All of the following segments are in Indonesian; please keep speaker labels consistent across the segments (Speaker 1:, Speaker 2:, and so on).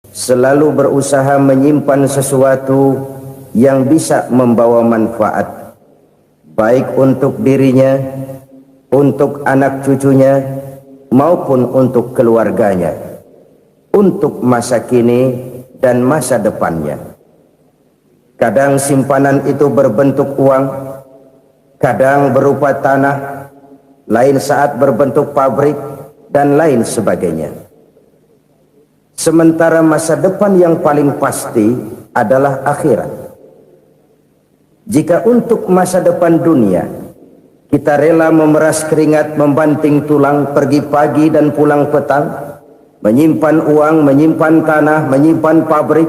Speaker 1: selalu berusaha menyimpan sesuatu yang bisa membawa manfaat, baik untuk dirinya, untuk anak cucunya, maupun untuk keluarganya, untuk masa kini dan masa depannya. Kadang simpanan itu berbentuk uang, kadang berupa tanah, lain saat berbentuk pabrik, dan lain sebagainya. Sementara masa depan yang paling pasti adalah akhirat. Jika untuk masa depan dunia kita rela memeras keringat, membanting tulang, pergi pagi dan pulang petang, menyimpan uang, menyimpan tanah, menyimpan pabrik,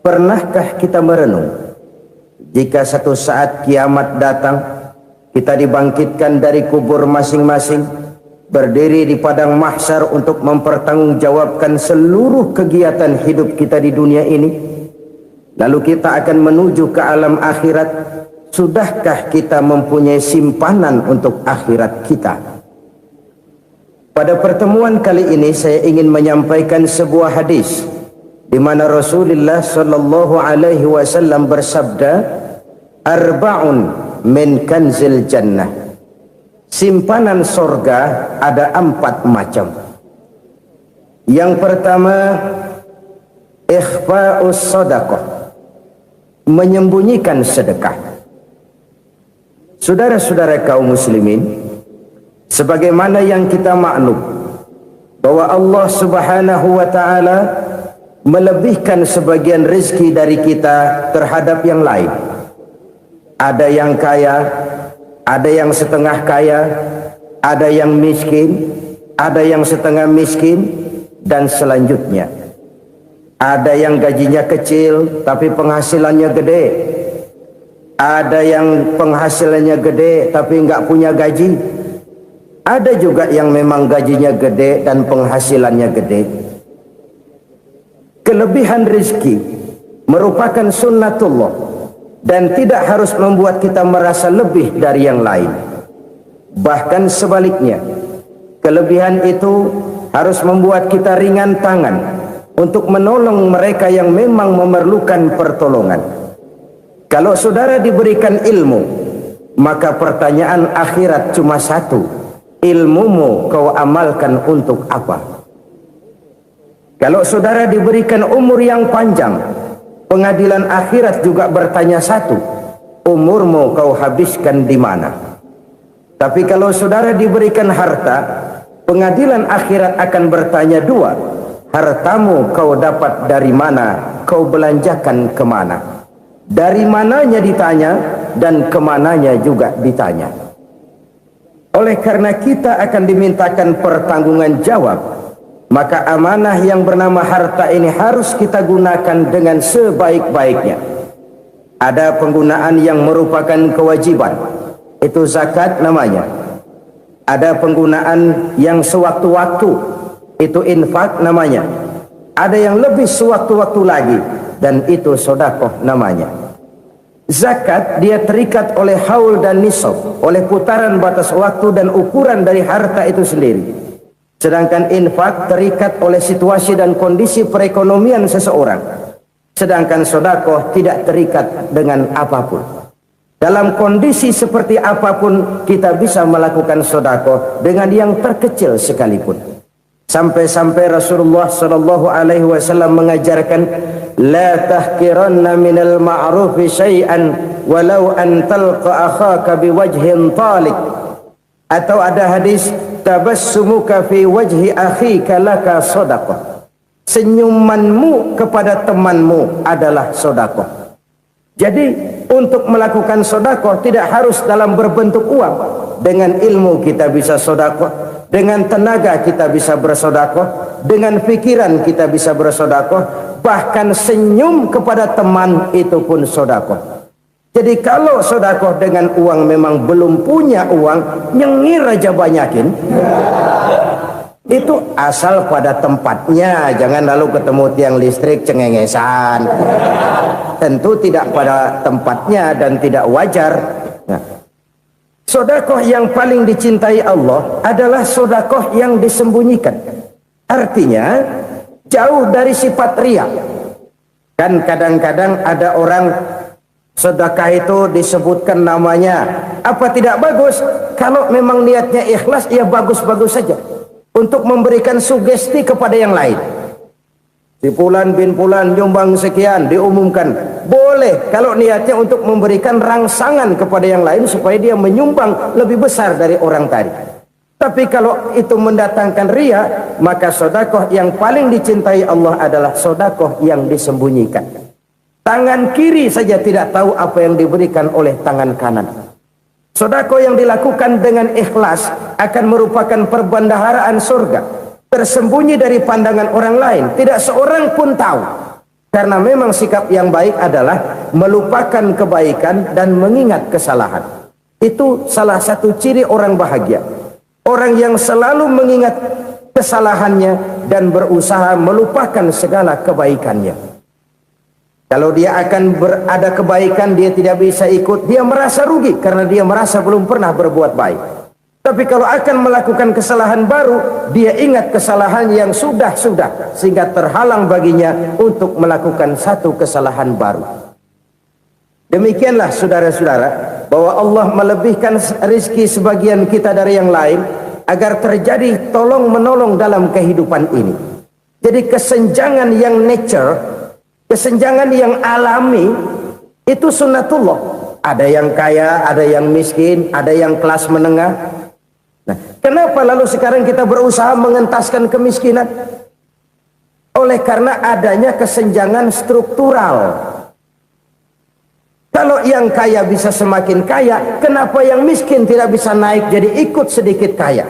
Speaker 1: pernahkah kita merenung jika satu saat kiamat datang, kita dibangkitkan dari kubur masing-masing, berdiri di padang mahsyar untuk mempertanggungjawabkan seluruh kegiatan hidup kita di dunia ini, lalu kita akan menuju ke alam akhirat. Sudahkah kita mempunyai simpanan untuk akhirat kita? Pada pertemuan kali ini saya ingin menyampaikan sebuah hadis di mana Rasulullah sallallahu alaihi wasallam bersabda, arba'un min kanzil jannah. Simpanan sorga ada 4 macam. Yang pertama, ikhfa'us sadaqah, menyembunyikan sedekah. Saudara-saudara kaum muslimin, sebagaimana yang kita maklum bahwa Allah Subhanahu wa taala melebihkan sebagian rezeki dari kita terhadap yang lain. Ada yang kaya, ada yang setengah kaya, ada yang miskin, ada yang setengah miskin, dan selanjutnya. Ada yang gajinya kecil tapi penghasilannya gede. Ada yang penghasilannya gede tapi nggak punya gaji. Ada juga yang memang gajinya gede dan penghasilannya gede. Kelebihan rezeki merupakan sunnatullah dan tidak harus membuat kita merasa lebih dari yang lain. Bahkan sebaliknya, kelebihan itu harus membuat kita ringan tangan untuk menolong mereka yang memang memerlukan pertolongan. Kalau saudara diberikan ilmu, maka pertanyaan akhirat cuma satu: ilmumu kau amalkan untuk apa? Kalau saudara diberikan umur yang panjang, pengadilan akhirat juga bertanya satu: umurmu kau habiskan di mana? Tapi kalau saudara diberikan harta, pengadilan akhirat akan bertanya dua: hartamu kau dapat dari mana? Kau belanjakan kemana? Dari mananya ditanya, dan kemananya juga ditanya. Oleh karena kita akan dimintakan pertanggungan jawab, maka amanah yang bernama harta ini harus kita gunakan dengan sebaik-baiknya. Ada penggunaan yang merupakan kewajiban, itu zakat namanya. Ada penggunaan yang sewaktu-waktu, itu infak namanya. Ada yang lebih sewaktu-waktu lagi, dan itu sedekah namanya. Zakat dia terikat oleh haul dan nisab, oleh putaran batas waktu dan ukuran dari harta itu sendiri. Sedangkan infak terikat oleh situasi dan kondisi perekonomian seseorang. Sedangkan sedekah tidak terikat dengan apapun. Dalam kondisi seperti apapun kita bisa melakukan sedekah dengan yang terkecil sekalipun. Sampai-sampai Rasulullah sallallahu alaihi wasallam mengajarkan, la tahqiranna minal ma'rufi syai'an walau an talqa akhaka biwajhin talik. Atau ada hadis, tabassumuka fi wajhi akhika laka shadaqah. Senyumanmu kepada temanmu adalah sedekah. Jadi untuk melakukan sedekah tidak harus dalam berbentuk uang. Dengan ilmu kita bisa sedekah, dengan tenaga kita bisa bersedekah, dengan pikiran kita bisa bersedekah, bahkan senyum kepada teman itu pun sedekah. Jadi kalau sedekah dengan uang memang belum punya uang, nyengir aja banyakin. Itu asal pada tempatnya, jangan lalu ketemu tiang listrik cengengesan. Tentu tidak pada tempatnya dan tidak wajar. Nah, sedekah yang paling dicintai Allah adalah sedekah yang disembunyikan. Artinya jauh dari sifat riya. Kan kadang-kadang ada orang sedekah itu disebutkan namanya, apa tidak bagus? Kalau memang niatnya ikhlas, ya bagus-bagus saja untuk memberikan sugesti kepada yang lain. Si Fulan bin Fulan nyumbang sekian, diumumkan. Boleh kalau niatnya untuk memberikan rangsangan kepada yang lain supaya dia menyumbang lebih besar dari orang tadi. Tapi kalau itu mendatangkan riya, maka sedekah yang paling dicintai Allah adalah sedekah yang disembunyikan. Tangan kiri saja tidak tahu apa yang diberikan oleh tangan kanan. Sedekah yang dilakukan dengan ikhlas akan merupakan perbendaharaan surga, tersembunyi dari pandangan orang lain, tidak seorang pun tahu. Karena memang sikap yang baik adalah melupakan kebaikan dan mengingat kesalahan. Itu salah satu ciri orang bahagia. Orang yang selalu mengingat kesalahannya dan berusaha melupakan segala kebaikannya. Kalau dia akan berada kebaikan, dia tidak bisa ikut, dia merasa rugi karena dia merasa belum pernah berbuat baik. Tapi kalau akan melakukan kesalahan baru, dia ingat kesalahan yang sudah-sudah, sehingga terhalang baginya untuk melakukan satu kesalahan baru. Demikianlah saudara-saudara, bahwa Allah melebihkan rizki sebagian kita dari yang lain, agar terjadi tolong menolong dalam kehidupan ini. Jadi kesenjangan yang nature, kesenjangan yang alami, itu sunnatullah. Ada yang kaya, ada yang miskin, ada yang kelas menengah. Nah, kenapa lalu sekarang kita berusaha mengentaskan kemiskinan? Oleh karena adanya kesenjangan struktural. Kalau yang kaya bisa semakin kaya, kenapa yang miskin tidak bisa naik jadi ikut sedikit kaya?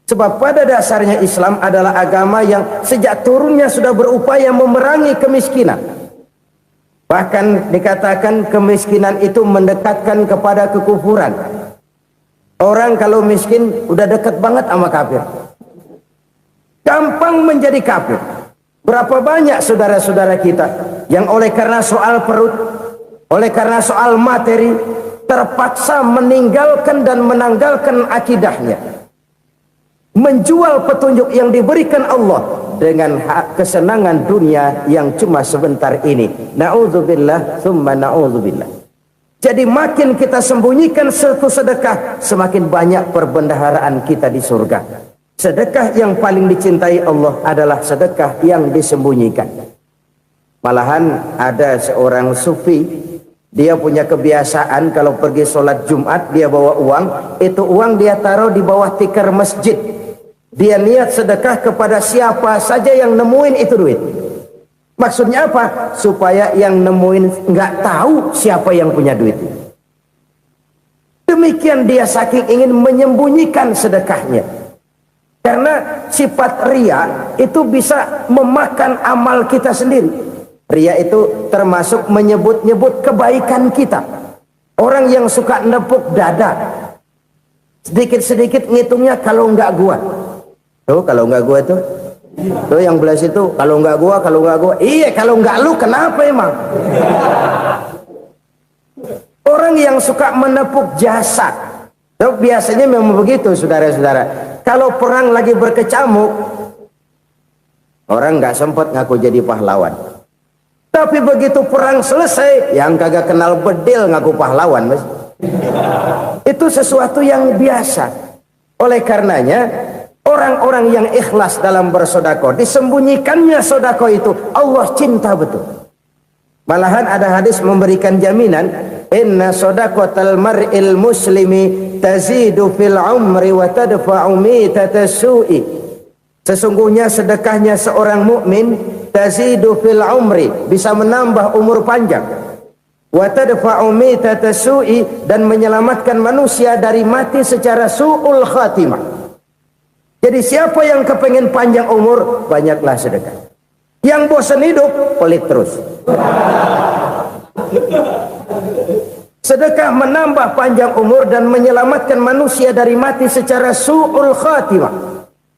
Speaker 1: Sebab pada dasarnya Islam adalah agama yang sejak turunnya sudah berupaya memerangi kemiskinan. Bahkan dikatakan kemiskinan itu mendekatkan kepada kekufuran. Orang kalau miskin udah dekat banget sama kafir. Gampang menjadi kafir. Berapa banyak saudara-saudara kita yang oleh karena soal perut, oleh karena soal materi, terpaksa meninggalkan dan menanggalkan akidahnya, menjual petunjuk yang diberikan Allah dengan kesenangan dunia yang cuma sebentar ini. Na'udzubillah thumma na'udzubillah. Jadi makin kita sembunyikan satu sedekah, semakin banyak perbendaharaan kita di surga. Sedekah yang paling dicintai Allah adalah sedekah yang disembunyikan. Malahan ada seorang sufi, dia punya kebiasaan kalau pergi sholat Jumat dia bawa uang, itu uang dia taruh di bawah tikar masjid. Dia niat sedekah kepada siapa saja yang nemuin itu duit. Maksudnya apa? Supaya yang nemuin nggak tahu siapa yang punya duit. Demikian dia saking ingin menyembunyikan sedekahnya. Karena sifat riya itu bisa memakan amal kita sendiri. Riya itu termasuk menyebut-nyebut kebaikan kita. Orang yang suka nepuk dada, sedikit-sedikit ngitungnya kalau nggak gua. Tuh kalau nggak gua tuh yang belas itu kalau nggak gua. Iya kalau nggak lu kenapa emang? Orang yang suka menepuk jasad, tuh biasanya memang begitu saudara-saudara. Kalau perang lagi berkecamuk, orang nggak sempat ngaku jadi pahlawan. Tapi begitu perang selesai, yang kagak kenal bedil ngaku pahlawan, mas. Itu sesuatu yang biasa. Oleh karenanya, orang-orang yang ikhlas dalam bersedekah, disembunyikannya sedekah itu, Allah cinta betul. Malahan ada hadis memberikan jaminan, inna sedaqatal mar'il muslimi tazidu fil umri wa tadfa'u mitatas su'i. Sesungguhnya sedekahnya seorang mukmin tazidu fil umri, bisa menambah umur panjang, wa tadfa'u mitatas su'i, dan menyelamatkan manusia dari mati secara su'ul khatimah. Jadi siapa yang kepengen panjang umur, banyaklah sedekah. Yang bosan hidup, pelit terus. Sedekah menambah panjang umur dan menyelamatkan manusia dari mati secara su'ul khatimah.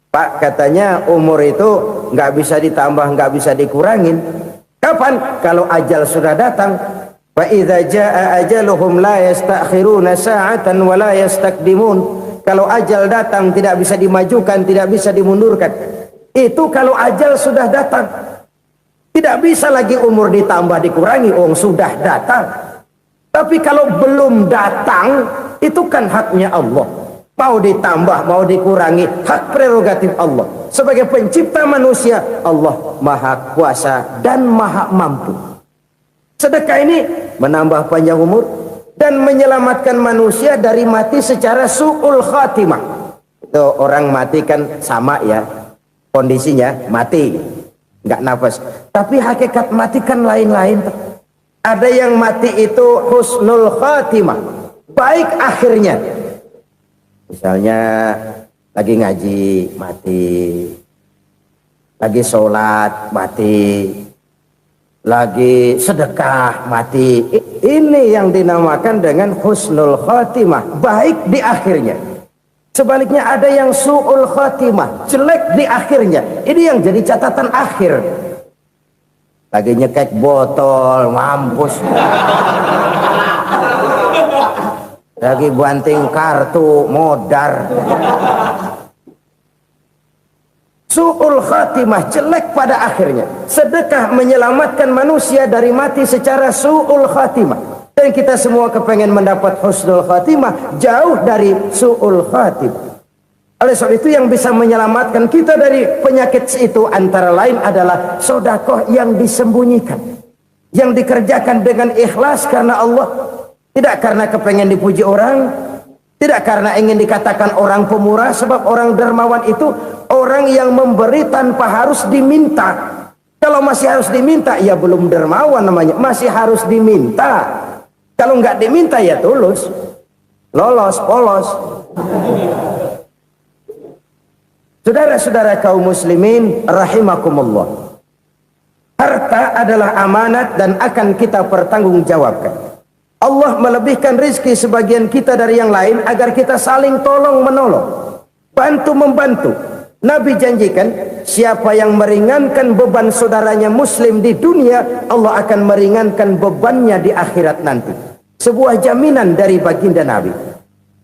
Speaker 1: Pak, katanya umur itu nggak bisa ditambah, nggak bisa dikurangin. Kapan? Kalau ajal sudah datang. Fa idza jaa ajaluhum la yastakhiruna sa'atan wa la yastaqdimun. Kalau ajal datang tidak bisa dimajukan, tidak bisa dimundurkan. Itu kalau ajal sudah datang. Tidak bisa lagi umur ditambah dikurangi, sudah datang. Tapi kalau belum datang, itu kan haknya Allah. Mau ditambah, mau dikurangi, hak prerogatif Allah. Sebagai pencipta manusia, Allah maha kuasa dan maha mampu. Sedekah ini menambah panjang umur dan menyelamatkan manusia dari mati secara su'ul khatimah. Itu orang mati kan sama ya, kondisinya mati, nggak nafas. Tapi hakikat mati kan lain-lain. Ada yang mati itu husnul khatimah, baik akhirnya. Misalnya lagi ngaji mati, lagi sholat mati, lagi sedekah mati. Ini yang dinamakan dengan husnul khatimah, baik di akhirnya. Sebaliknya ada yang su'ul khatimah, jelek di akhirnya. Ini yang jadi catatan akhir. Lagi nyekek botol, mampus. Lagi banting kartu, modar. Su'ul khatimah, jelek pada akhirnya. Sedekah menyelamatkan manusia dari mati secara su'ul khatimah. Dan kita semua kepengen mendapat husnul khatimah, jauh dari su'ul khatimah. Oleh sebab itu yang bisa menyelamatkan kita dari penyakit itu antara lain adalah sedekah yang disembunyikan, yang dikerjakan dengan ikhlas karena Allah, tidak karena kepengen dipuji orang, tidak karena ingin dikatakan orang pemurah. Sebab orang dermawan itu orang yang memberi tanpa harus diminta. Kalau masih harus diminta, ya belum dermawan namanya, masih harus diminta. Kalau nggak diminta ya tulus, lolos, polos. Saudara-saudara kaum muslimin rahimakumullah, harta adalah amanat dan akan kita pertanggungjawabkan. Allah melebihkan rizki sebagian kita dari yang lain agar kita saling tolong menolong, bantu membantu. Nabi janjikan siapa yang meringankan beban saudaranya muslim di dunia, Allah akan meringankan bebannya di akhirat nanti. Sebuah jaminan dari baginda Nabi.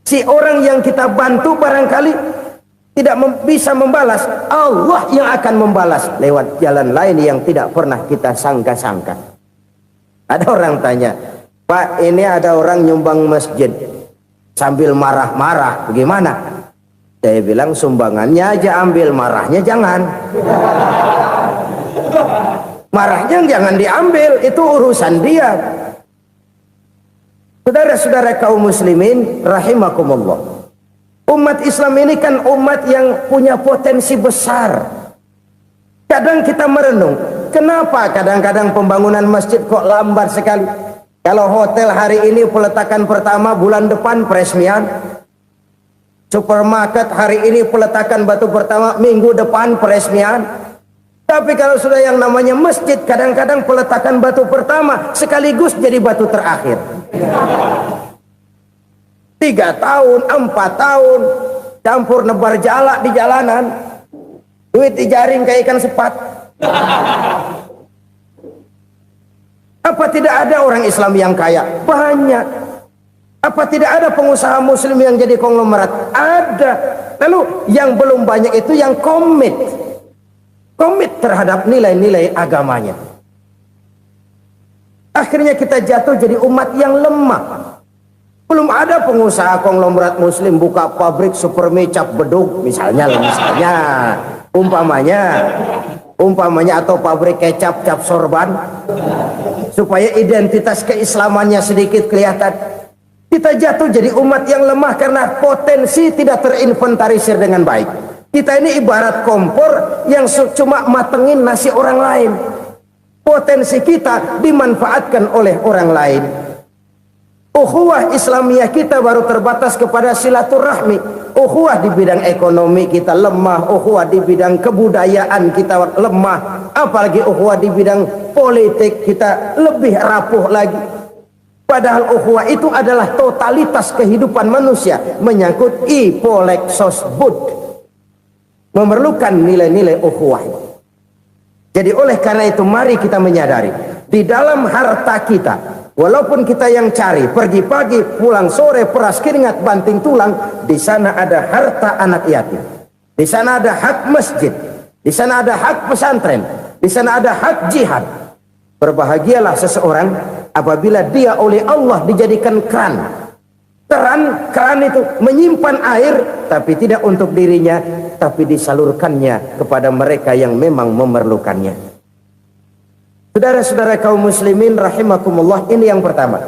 Speaker 1: Si orang yang kita bantu barangkali tidak bisa membalas, Allah yang akan membalas lewat jalan lain yang tidak pernah kita sangka-sangka. Ada orang tanya, Pak, ini ada orang nyumbang masjid sambil marah-marah, bagaimana? Saya bilang sumbangannya aja ambil, marahnya jangan. Marahnya jangan diambil, itu urusan dia. Saudara-saudara kaum muslimin rahimakumullah, umat Islam ini kan umat yang punya potensi besar. Kadang kita merenung, kenapa kadang-kadang pembangunan masjid kok lambat sekali? Kalau hotel hari ini peletakan pertama, bulan depan peresmian. Supermarket hari ini peletakan batu pertama, minggu depan peresmian. Tapi kalau sudah yang namanya masjid, kadang-kadang peletakan batu pertama sekaligus jadi batu terakhir. 3 tahun, 4 tahun, campur nebar jalak di jalanan, duit dijaring kayak ikan sepat. Apa tidak ada orang Islam yang kaya? Banyak. Apa tidak ada pengusaha muslim yang jadi konglomerat? Ada. Lalu yang belum banyak itu yang komit terhadap nilai-nilai agamanya. Akhirnya kita jatuh jadi umat yang lemah. Belum ada pengusaha konglomerat muslim buka pabrik supermi cap bedug misalnya umpamanya atau pabrik kecap cap sorban supaya identitas keislamannya sedikit kelihatan. Kita jatuh jadi umat yang lemah karena potensi tidak terinventarisir dengan baik. Kita ini ibarat kompor yang cuma matengin nasi orang lain. Potensi kita dimanfaatkan oleh orang lain. Ukhuwah Islamiyah kita baru terbatas kepada silaturahmi. Ukhuwah di bidang ekonomi kita lemah, ukhuwah di bidang kebudayaan kita lemah, apalagi ukhuwah di bidang politik kita lebih rapuh lagi. Padahal ukhuwah itu adalah totalitas kehidupan manusia, menyangkut ipolek sosbud, memerlukan nilai-nilai ukhuwah. Jadi oleh karena itu mari kita menyadari di dalam harta kita, walaupun kita yang cari, pergi pagi, pulang sore, peras keringat, banting tulang, di sana ada harta anak yatim. Di sana ada hak masjid. Di sana ada hak pesantren, di sana ada hak jihad. Berbahagialah seseorang apabila dia oleh Allah dijadikan keran. Keran itu menyimpan air, tapi tidak untuk dirinya, tapi disalurkannya kepada mereka yang memang memerlukannya. Saudara-saudara kaum muslimin rahimakumullah, ini yang pertama.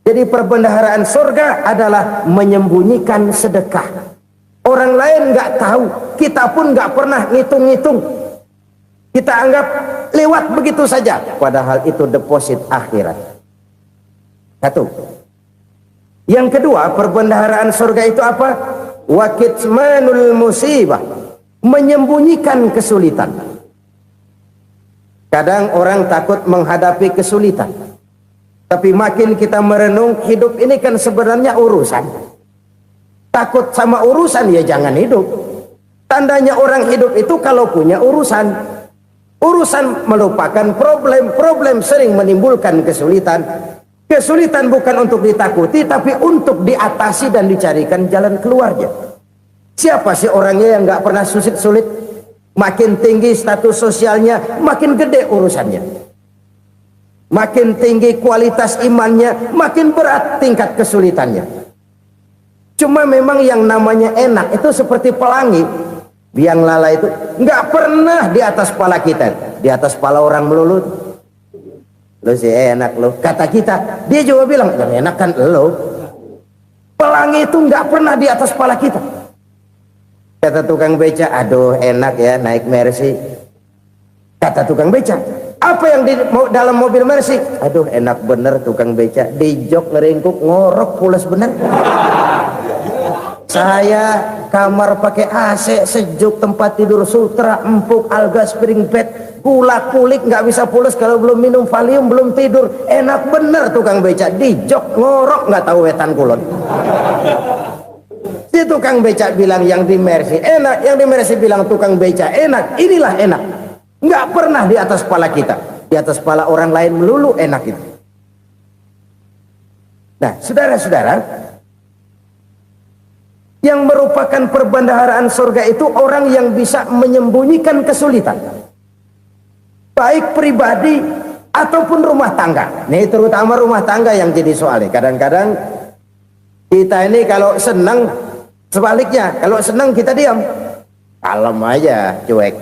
Speaker 1: Jadi perbendaharaan surga adalah menyembunyikan sedekah. Orang lain nggak tahu, kita pun nggak pernah ngitung-ngitung. Kita anggap lewat begitu saja, padahal itu deposit akhirat. Satu. Yang kedua, perbendaharaan surga itu apa? Wa kitmanul musibah, menyembunyikan kesulitan. Kadang orang takut menghadapi kesulitan, tapi makin kita merenung, hidup ini kan sebenarnya urusan. Takut sama urusan, ya jangan hidup. Tandanya orang hidup itu kalau punya urusan. Urusan melupakan problem, problem sering menimbulkan kesulitan. Kesulitan bukan untuk ditakuti, tapi untuk diatasi dan dicarikan jalan keluarnya. Siapa sih orangnya yang nggak pernah sulit-sulit? Makin tinggi status sosialnya, makin gede urusannya. Makin tinggi kualitas imannya, makin berat tingkat kesulitannya. Cuma memang yang namanya enak itu seperti pelangi. Biang lala itu nggak pernah di atas kepala kita, di atas kepala orang melulu. Lo sih enak lo, kata kita. Dia juga bilang yang enak kan lo. Pelangi itu nggak pernah di atas kepala kita. Kata tukang beca, aduh enak ya naik Mercy. Kata tukang beca, apa yang di dalam mobil Mercy? Aduh enak bener tukang beca, di jok ngeringkuk ngorok pulas bener. Saya kamar pakai AC, sejuk, tempat tidur sutra, empuk, alga, spring bed, gula kulik, nggak bisa pulas kalau belum minum Valium, belum tidur. Enak bener tukang beca, di jok ngorok nggak tahu wetan kulon. Si tukang beca bilang yang di Mercy enak, yang di Mercy bilang tukang beca enak. Inilah enak, nggak pernah di atas kepala kita, di atas kepala orang lain melulu enak itu. Nah, saudara-saudara, yang merupakan perbendaharaan surga itu orang yang bisa menyembunyikan kesulitan, baik pribadi ataupun rumah tangga. Nih terutama rumah tangga yang jadi soalnya. Kadang-kadang kita ini kalau senang, sebaliknya kalau senang kita diam, kalem aja, cuek.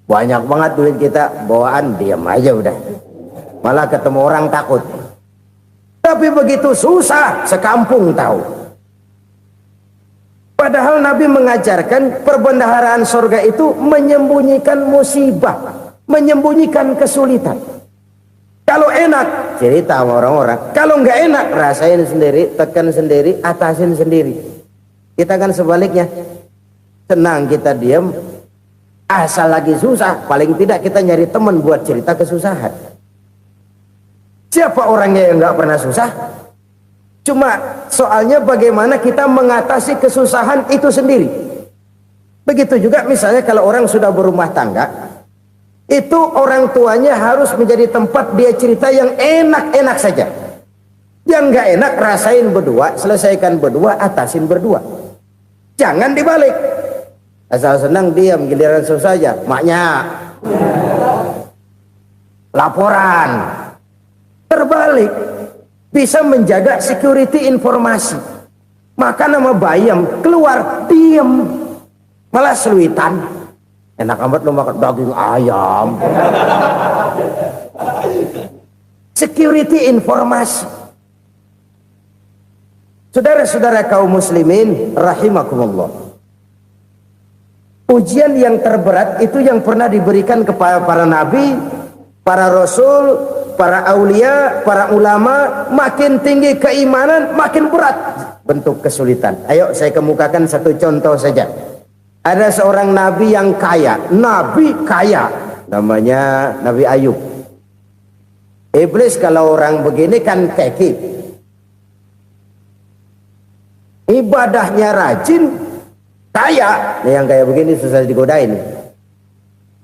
Speaker 1: Banyak banget duit kita bawaan, diam aja udah. Malah ketemu orang takut. Tapi begitu susah, sekampung tahu. Padahal Nabi mengajarkan perbendaharaan surga itu menyembunyikan musibah, menyembunyikan kesulitan. Kalau enak, cerita sama orang-orang. Kalau nggak enak, rasain sendiri, tekan sendiri, atasin sendiri. Kita kan sebaliknya, senang kita diam, asal lagi susah, paling tidak kita nyari teman buat cerita kesusahan. Siapa orangnya yang nggak pernah susah? Cuma soalnya bagaimana kita mengatasi kesusahan itu sendiri. Begitu juga misalnya kalau orang sudah berumah tangga, itu orang tuanya harus menjadi tempat dia cerita yang enak-enak saja. Yang nggak enak rasain berdua, selesaikan berdua, atasin berdua. Jangan dibalik. Asal senang diam, giliran susah saja. Maknya laporan. Terbalik. Bisa menjaga security informasi. Maka nama bayam keluar diam, malah seluitan. Enak amat lo makan daging ayam. Security informasi. Saudara-saudara kaum muslimin rahimakumullah. Ujian yang terberat itu yang pernah diberikan kepada para nabi, para rasul, para aulia, para ulama. Makin tinggi keimanan, makin berat bentuk kesulitan. Ayo saya kemukakan satu contoh saja. Ada seorang nabi yang kaya, nabi kaya, namanya Nabi Ayub. Iblis kalau orang begini kan kekip, ibadahnya rajin, kaya. Nih yang kayak begini susah digodain.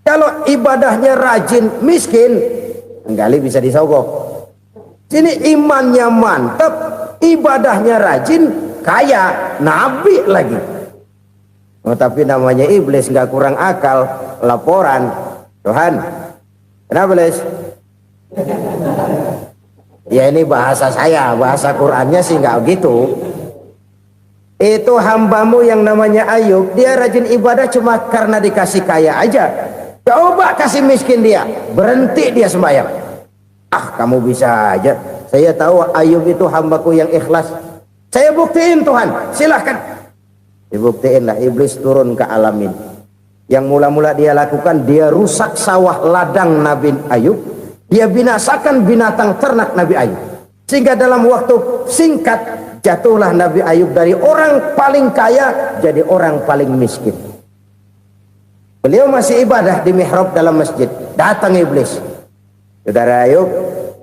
Speaker 1: Kalau ibadahnya rajin, miskin, kali bisa disogok. Sini imannya mantap, ibadahnya rajin, kaya, nabi lagi. Oh, tapi namanya iblis, nggak kurang akal. Laporan, Tuhan, kenapa Les? Ya ini bahasa saya, bahasa Qurannya sih nggak gitu. Itu hambamu yang namanya Ayub, dia rajin ibadah cuma karena dikasih kaya aja. Coba kasih miskin dia, berhenti dia sembahyang. Ah, kamu bisa aja. Saya tahu Ayub itu hambaku yang ikhlas. Saya buktiin Tuhan, silahkan. Dibuktiinlah, iblis turun ke alam ini. Yang mula-mula dia lakukan, dia rusak sawah ladang Nabi Ayub. Dia binasakan binatang ternak Nabi Ayub. Sehingga dalam waktu singkat, jatuhlah Nabi Ayub dari orang paling kaya jadi orang paling miskin. Beliau masih ibadah di mihrab dalam masjid. Datang iblis. Saudara Ayub,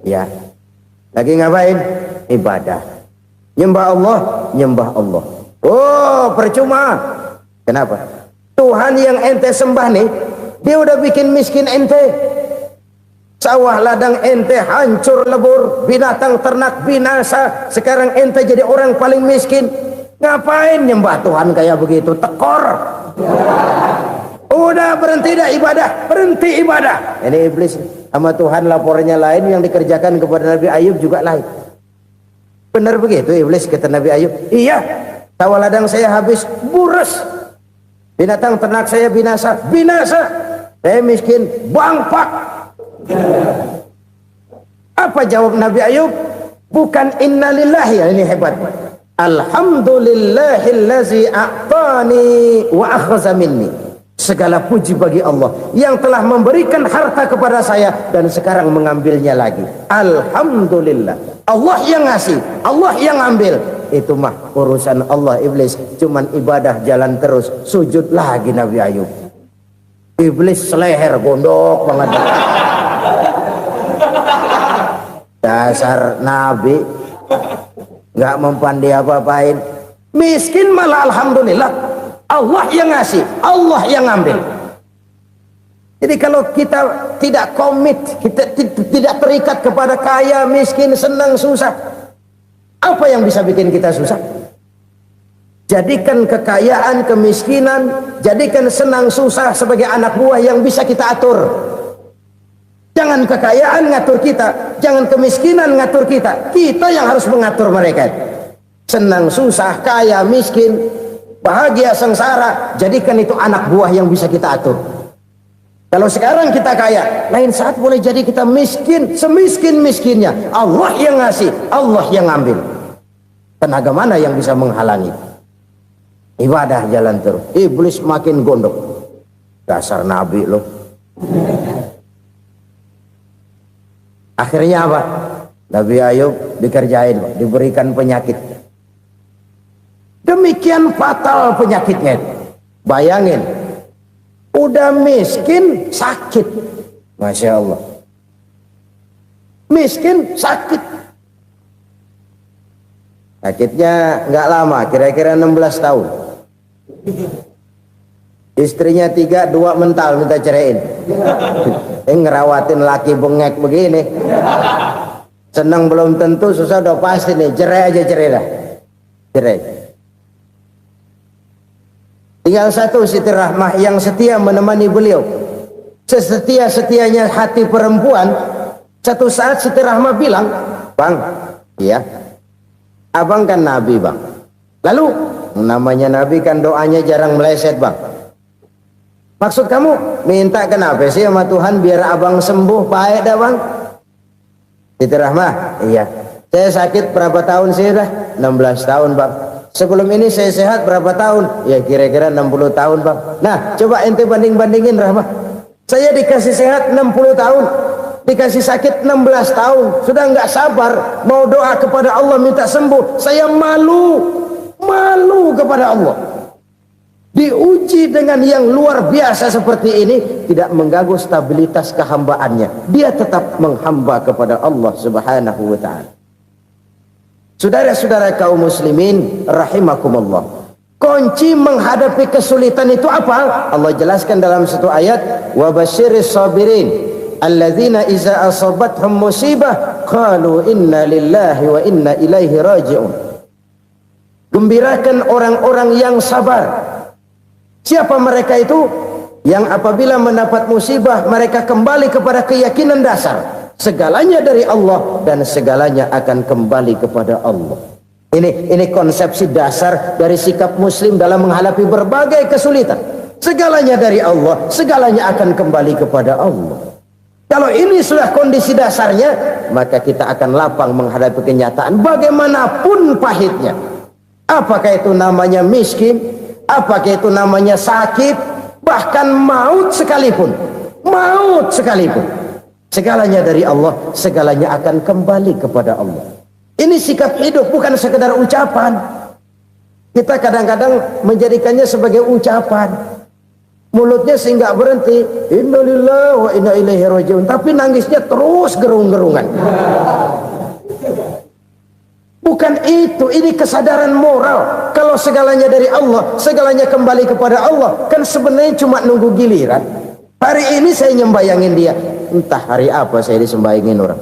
Speaker 1: ya, lagi ngapain? Ibadah. Nyembah Allah, nyembah Allah. Oh, percuma. Kenapa? Tuhan yang ente sembah nih, dia udah bikin miskin ente. Sawah ladang ente hancur lebur, binatang ternak binasa. Sekarang ente jadi orang paling miskin. Ngapain nyembah Tuhan kayak begitu? Tekor. Udah berhenti dah ibadah, berhenti ibadah. Ini iblis sama Tuhan laporannya lain, yang dikerjakan kepada Nabi Ayub juga lain. Benar begitu iblis kata Nabi Ayub? Iya, sawah ladang saya habis, buras. Binatang ternak saya binasa, binasa. Saya miskin, bangpak. Apa jawab Nabi Ayub? Bukan innalillahi, ya ini hebat. Alhamdulillahillazi a'tani wa akhza minni. Segala puji bagi Allah yang telah memberikan harta kepada saya dan sekarang mengambilnya lagi. Alhamdulillah. Allah yang ngasih, Allah yang ambil. Itu mah urusan Allah. Iblis cuman ibadah jalan terus, sujud lagi Nabi Ayub. Iblis seleher gondok banget. Dasar Nabi nggak mempan dia apa-apain. Miskin malah alhamdulillah. Allah yang ngasih, Allah yang ngambil. Jadi kalau kita tidak komit, kita tidak terikat kepada kaya, miskin, senang, susah, apa yang bisa bikin kita susah? Jadikan kekayaan, kemiskinan, jadikan senang, susah sebagai anak buah yang bisa kita atur. Jangan kekayaan ngatur kita, jangan kemiskinan ngatur kita. Kita yang harus mengatur mereka. Senang, susah, kaya, miskin, bahagia, sengsara, jadikan itu anak buah yang bisa kita atur. Kalau sekarang kita kaya, lain saat boleh jadi kita miskin, semiskin-miskinnya. Allah yang ngasih, Allah yang ngambil. Tenaga mana yang bisa menghalangi? Ibadah jalan terus. Iblis makin gondok. Dasar Nabi loh. Akhirnya apa? Nabi Ayub dikerjain, diberikan penyakit. Demikian fatal penyakitnya. Bayangin, udah miskin sakit. Masya Allah. Miskin sakit. Sakitnya nggak lama, kira-kira 16 tahun. Istrinya 3, 2 mental minta ceraiin. Ngerawatin laki bengek begini. Senang belum tentu, susah udah pasti nih. Cerai aja, cerai dah. Cerai. Tinggal satu Siti Rahmah yang setia menemani beliau. Sesetia-setianya hati perempuan. Satu saat Siti Rahmah bilang, "Bang, iya, abang kan Nabi bang. Lalu namanya Nabi kan doanya jarang meleset bang. Maksud kamu minta kenapa sih sama Tuhan biar abang sembuh baik dah bang?" Siti Rahmah, iya. Saya sakit berapa tahun sih dah? 16 tahun bang. Sebelum ini saya sehat berapa tahun? Ya kira-kira 60 tahun bang. Nah coba ente banding-bandingin Rahmah. Saya dikasih sehat 60 tahun, dikasih sakit 16 tahun. Sudah nggak sabar mau doa kepada Allah minta sembuh. Saya malu kepada Allah. Diuji dengan yang luar biasa seperti ini, tidak mengganggu stabilitas kehambaannya. Dia tetap menghamba kepada Allah Subhanahu wa ta'ala. Saudara-saudara kaum muslimin rahimakumullah, kunci menghadapi kesulitan itu apa? Allah jelaskan dalam satu ayat, wa basyiris sabirin alladzina iza asabathum musibah qalu inna lillahi wa inna ilaihi raji'un. Gembirakan orang-orang yang sabar Siapa mereka itu? Yang apabila mendapat musibah mereka kembali kepada keyakinan dasar, segalanya dari Allah dan segalanya akan kembali kepada Allah. Ini konsepsi dasar dari sikap muslim dalam menghadapi berbagai kesulitan. Segalanya dari Allah, segalanya akan kembali kepada Allah. Kalau ini sudah kondisi dasarnya, maka kita akan lapang menghadapi kenyataan bagaimanapun pahitnya. Apakah itu namanya miskin, apakah itu namanya sakit, bahkan maut sekalipun. Maut sekalipun. Segalanya dari Allah, segalanya akan kembali kepada Allah. Ini sikap hidup, bukan sekedar ucapan. Kita kadang-kadang menjadikannya sebagai ucapan. Mulutnya sehingga berhenti, innalillahi wa inna ilaihi rajiun, tapi nangisnya terus gerung-gerungan. Bukan itu, ini kesadaran moral. Kalau segalanya dari Allah, segalanya kembali kepada Allah, kan sebenarnya cuma nunggu giliran. Hari ini saya nyembayangin dia, entah hari apa saya disembayangin orang.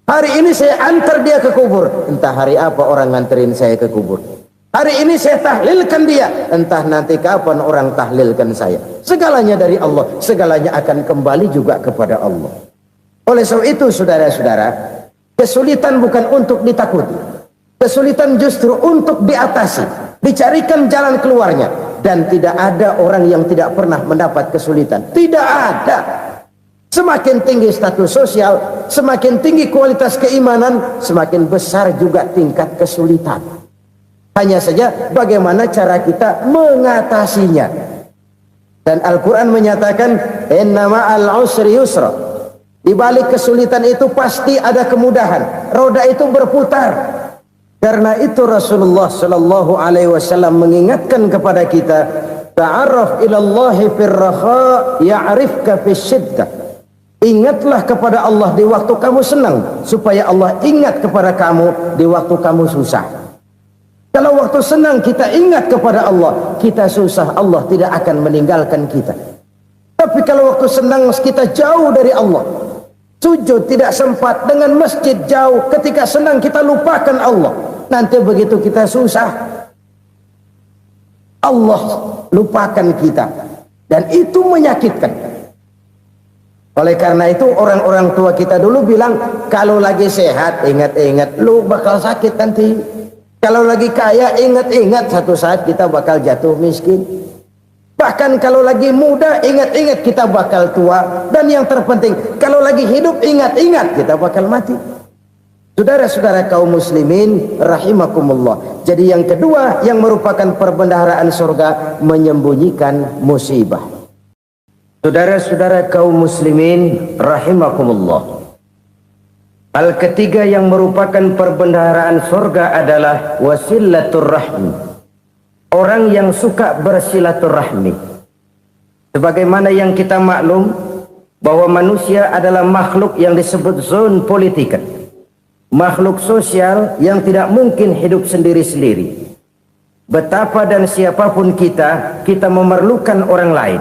Speaker 1: Hari ini saya antar dia ke kubur, entah hari apa orang nganterin saya ke kubur. Hari ini saya tahlilkan dia, entah nanti kapan orang tahlilkan saya. Segalanya dari Allah, segalanya akan kembali juga kepada Allah. Oleh sebab itu saudara-saudara, kesulitan bukan untuk ditakuti. Kesulitan justru untuk diatasi, dicarikan jalan keluarnya. Dan tidak ada orang yang tidak pernah mendapat kesulitan. Tidak ada. Semakin tinggi status sosial, semakin tinggi kualitas keimanan, semakin besar juga tingkat kesulitan. Hanya saja bagaimana cara kita mengatasinya. Dan Al-Quran menyatakan, inna ma'al usri yusra. Di balik kesulitan itu pasti ada kemudahan. Roda itu berputar. Karena itu Rasulullah Sallallahu Alaihi Wasallam mengingatkan kepada kita, ta'arraf ilallahi firraha ya'rifka fisyiddah. Ingatlah kepada Allah di waktu kamu senang, supaya Allah ingat kepada kamu di waktu kamu susah. Kalau waktu senang kita ingat kepada Allah, kita susah, Allah tidak akan meninggalkan kita. Tapi kalau waktu senang kita jauh dari Allah, sujud tidak sempat, dengan masjid jauh, ketika senang kita lupakan Allah. Nanti begitu kita susah, Allah lupakan kita. Dan itu menyakitkan. Oleh karena itu orang-orang tua kita dulu bilang, kalau lagi sehat ingat-ingat lu bakal sakit nanti. Kalau lagi kaya ingat-ingat satu saat kita bakal jatuh miskin. Bahkan kalau lagi muda ingat-ingat kita bakal tua. Dan yang terpenting, kalau lagi hidup ingat-ingat kita bakal mati. Saudara-saudara kaum muslimin rahimakumullah. Jadi yang kedua yang merupakan perbendaharaan surga, menyembunyikan musibah. Saudara-saudara kaum muslimin rahimakumullah. Hal ketiga yang merupakan perbendaharaan surga adalah wasilatur rahmi. Orang yang suka bersilaturahmi. Sebagaimana yang kita maklum bahwa manusia adalah makhluk yang disebut zon politika. Makhluk sosial yang tidak mungkin hidup sendiri-sendiri. Betapa dan siapapun kita memerlukan orang lain.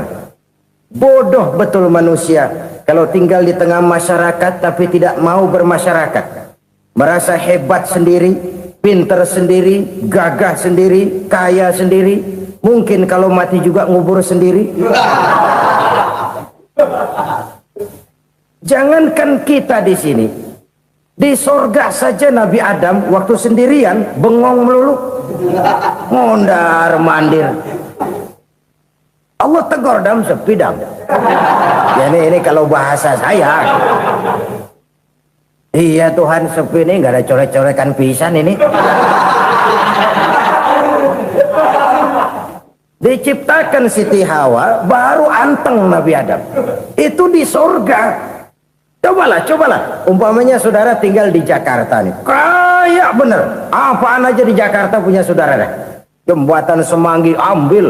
Speaker 1: Bodoh betul manusia kalau tinggal di tengah masyarakat tapi tidak mau bermasyarakat. Merasa hebat sendiri, pinter sendiri, gagah sendiri, kaya sendiri. Mungkin kalau mati juga ngubur sendiri. Jangankan kita di sini, di sorga saja Nabi Adam waktu sendirian bengong melulu, mondar mandir. Allah tegur dam sepi dam. Ya ini kalau bahasa saya. Iya Tuhan sepi ini nggak ada coret-corekan pisan ini. Diciptakan Siti Hawa baru anteng Nabi Adam. Itu di sorga. Cobalah. Umpamanya saudara tinggal di Jakarta nih. Kaya bener. Apaan aja di Jakarta punya saudara dah. Jembatan Semanggi ambil.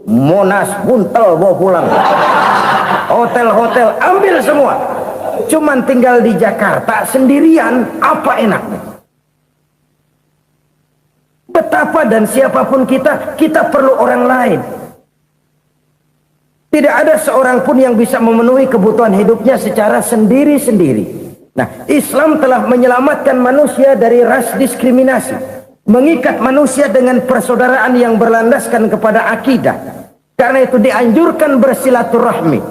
Speaker 1: Monas buntel bawa pulang. Hotel-hotel ambil semua. Cuman tinggal di Jakarta sendirian, apa enaknya? Betapa dan siapapun kita perlu orang lain. Tidak ada seorang pun yang bisa memenuhi kebutuhan hidupnya secara sendiri-sendiri. Nah, Islam telah menyelamatkan manusia dari ras diskriminasi, mengikat manusia dengan persaudaraan yang berlandaskan kepada akidah. Karena itu dianjurkan bersilaturahmi.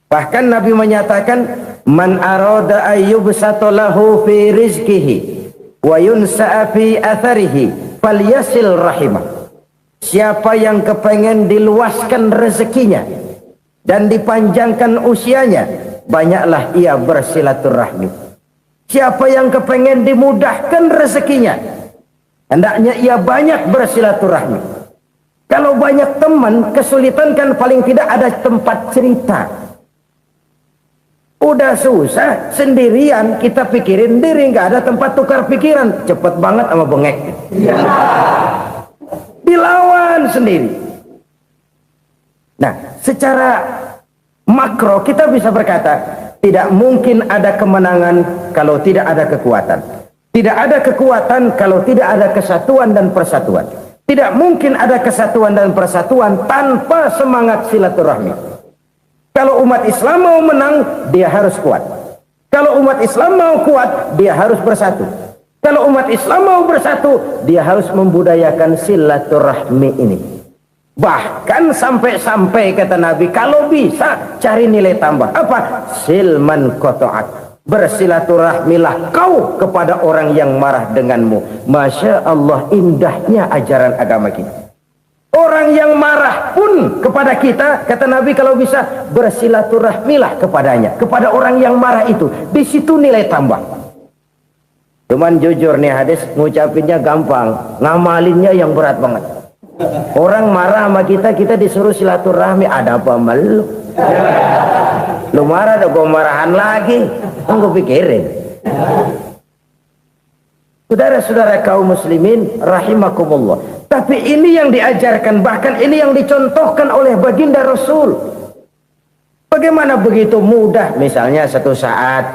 Speaker 1: Bahkan Nabi menyatakan, man arada ayyubsata lahu fi rizqihi wa yunsa'a fi atharihi falyasil rahimah. Siapa yang kepengen diluaskan rezekinya dan dipanjangkan usianya, banyaklah ia bersilaturahmi. Siapa yang kepengen dimudahkan rezekinya, hendaknya ia banyak bersilaturahmi. Kalau banyak teman, kesulitan kan paling tidak ada tempat cerita. Udah susah, sendirian kita pikirin diri, nggak ada tempat tukar pikiran. Cepet banget sama bengek. Dilawan sendiri. Nah, secara makro kita bisa berkata, tidak mungkin ada kemenangan kalau tidak ada kekuatan. Tidak ada kekuatan kalau tidak ada kesatuan dan persatuan. Tidak mungkin ada kesatuan dan persatuan tanpa semangat silaturahmi. Kalau umat Islam mau menang, dia harus kuat. Kalau umat Islam mau kuat, dia harus bersatu. Kalau umat Islam mau bersatu, dia harus membudayakan silaturahmi ini. Bahkan sampai-sampai kata Nabi, kalau bisa cari nilai tambah. Apa? Silman qata'ak. Bersilaturahmilah kau kepada orang yang marah denganmu. Masya Allah, indahnya ajaran agama kita. Orang yang marah pun kepada kita, kata Nabi, kalau bisa bersilaturahmilah kepadanya, kepada orang yang marah itu. Di situ nilai tambah. Cuman jujur nih hadis, ngucapinnya gampang, ngamalinnya yang berat banget. Orang marah sama kita, kita disuruh silaturahmi. Ada apa malu? Lu marah, ada gua marahan lagi. Tunggu pikirin. Saudara-saudara kaum muslimin rahimakumullah. Tapi ini yang diajarkan, bahkan ini yang dicontohkan oleh baginda Rasul. Bagaimana begitu mudah, misalnya satu saat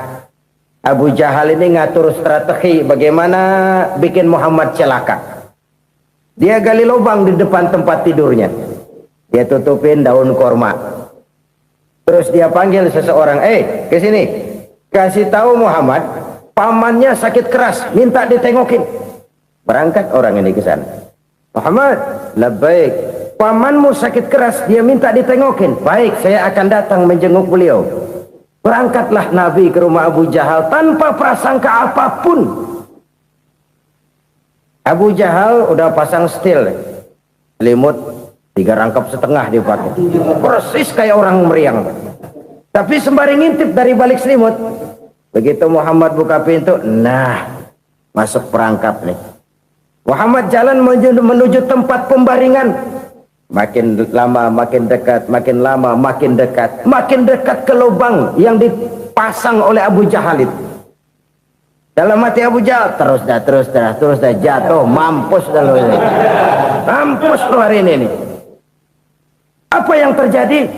Speaker 1: Abu Jahal ini ngatur strategi bagaimana bikin Muhammad celaka. Dia gali lubang di depan tempat tidurnya. Dia tutupin daun korma. Terus dia panggil seseorang, ke sini. Kasih tahu Muhammad, pamannya sakit keras, minta ditengokin. Berangkat orang ini ke sana. Muhammad, labbaik. Pamanmu sakit keras, dia minta ditengokin. Baik, saya akan datang menjenguk beliau. Berangkatlah Nabi ke rumah Abu Jahal tanpa prasangka apapun. Abu Jahal udah pasang setil, selimut 3 rangkap setengah dipakai, persis kayak orang meriang. Tapi sembari ngintip dari balik selimut, begitu Muhammad buka pintu, nah masuk perangkap nih. Muhammad jalan menuju tempat pembaringan. Makin lama makin dekat, makin lama makin dekat, makin dekat ke lubang yang dipasang oleh Abu Jahal itu. Dalam hati Abu Jahal, terus dah jatuh, mampus dah lo ini. Mampus lo hari ini nih. Apa yang terjadi?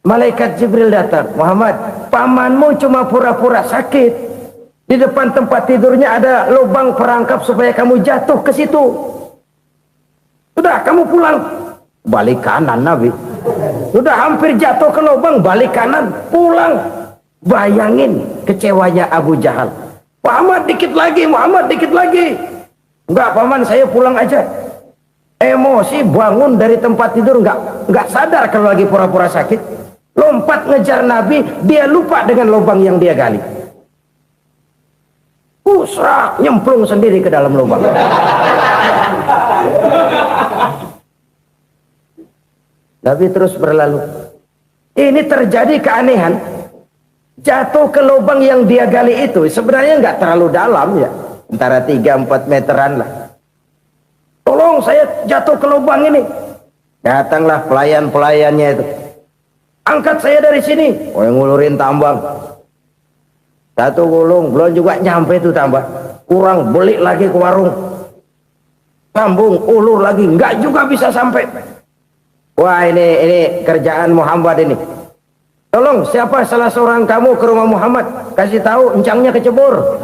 Speaker 1: Malaikat Jibril datang. Muhammad, pamanmu cuma pura-pura sakit. Di depan tempat tidurnya ada lubang perangkap supaya kamu jatuh ke situ. Sudah, kamu pulang. Balik kanan Nabi. Sudah hampir jatuh ke lubang, balik kanan, pulang. Bayangin kecewanya Abu Jahal. Muhammad dikit lagi, Muhammad dikit lagi. Enggak, paman, saya pulang aja. Emosi bangun dari tempat tidur, enggak sadar kalau lagi pura-pura sakit. Lompat ngejar Nabi, dia lupa dengan lubang yang dia gali. Usrak, nyemplung sendiri ke dalam lubang. Nabi terus berlalu. Ini terjadi keanehan. Jatuh ke lubang yang dia gali itu sebenarnya nggak terlalu dalam ya, antara 3-4 meteran lah. Tolong, saya jatuh ke lubang ini. Datanglah pelayan-pelayannya itu. Angkat saya dari sini. Oh, yang ngulurin tambang. Satu gulung, belum juga nyampe itu tambang. Kurang, beli lagi ke warung. Sambung, ulur lagi, nggak juga bisa sampai. Wah, ini kerjaan Muhammad ini. Tolong, siapa salah seorang kamu ke rumah Muhammad, kasih tahu encangnya kecebur.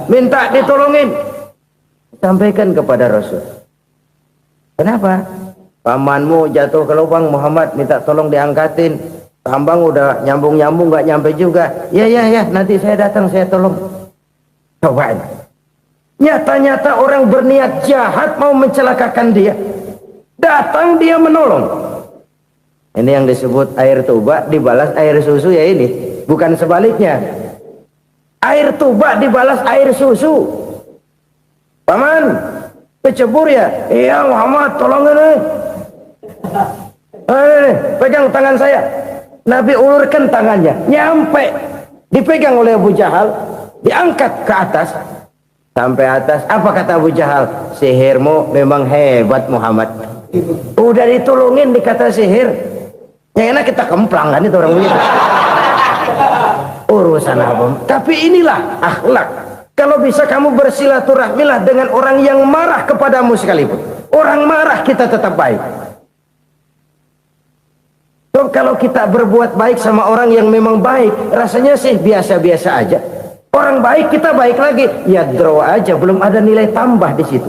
Speaker 1: Minta ditolongin. Sampaikan kepada Rasul. Kenapa? Pamanmu jatuh ke lubang, Muhammad minta tolong diangkatin. Tambang udah nyambung-nyambung nggak nyampe juga. Ya, nanti saya datang, saya tolong. Coba. Nyata-nyata orang berniat jahat mau mencelakakan dia. Datang dia menolong. Ini yang disebut air tuba dibalas air susu ya ini. Bukan sebaliknya. Air tuba dibalas air susu. Paman, kecebur ya? Iya Muhammad, tolong ini. Pegang tangan saya. Nabi ulurkan tangannya. Nyampe. Dipegang oleh Abu Jahal. Diangkat ke atas. Sampai atas. Apa kata Abu Jahal? Sihirmu memang hebat Muhammad. Udah ditolongin dikata sihir. Yang enak kita kemplang kan itu orang begitu. Urusan apa? Tapi inilah akhlak. Kalau bisa kamu bersilaturahmilah dengan orang yang marah kepadamu sekalipun. Orang marah kita tetap baik. So, kalau kita berbuat baik sama orang yang memang baik, rasanya sih biasa-biasa aja. Orang baik kita baik lagi, ya draw aja, belum ada nilai tambah di situ.